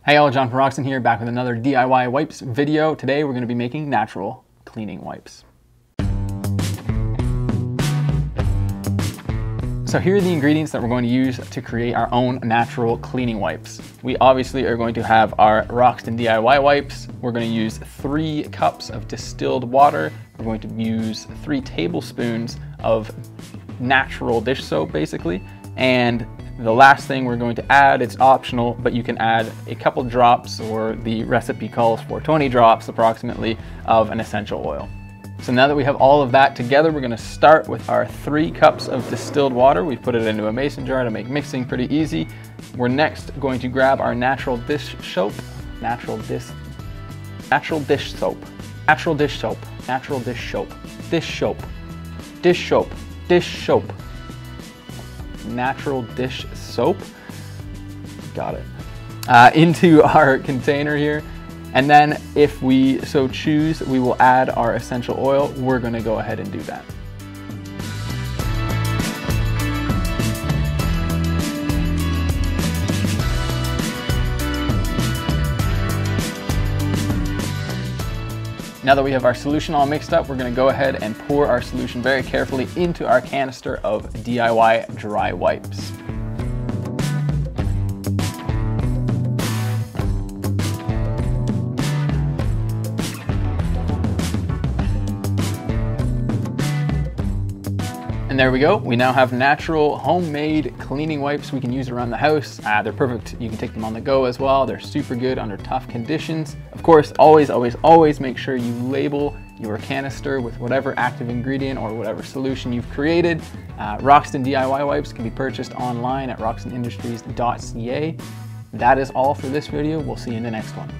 Hey all, John from Roxton here, back with another DIY wipes video. Today we're going to be making natural cleaning wipes. So here are the ingredients that we're going to use to create our own natural cleaning wipes. We obviously are going to have our Roxton DIY wipes. We're going to use 3 cups of distilled water. We're going to use 3 tablespoons of natural dish soap basically. And the last thing we're going to add, it's optional, but you can add a couple drops, or the recipe calls for 20 drops approximately, of an essential oil. So now that we have all of that together, we're going to start with our 3 cups of distilled water. We've put it into a mason jar to make mixing pretty easy. We're next going to grab our natural dish soap, natural dish soap, dish soap, dish soap, natural dish soap, got it, into our container here. And then if we so choose, we will add our essential oil. We're going to go ahead and do that. Now that we have our solution all mixed up, we're going to go ahead and pour our solution very carefully into our canister of DIY dry wipes. And there we go. We now have natural homemade cleaning wipes we can use around the house. They're perfect. You can take them on the go as well. They're super good under tough conditions. Of course, always make sure you label your canister with whatever active ingredient or whatever solution you've created. Roxton DIY wipes can be purchased online at roxtonindustries.ca. That is all for this video. We'll see you in the next one.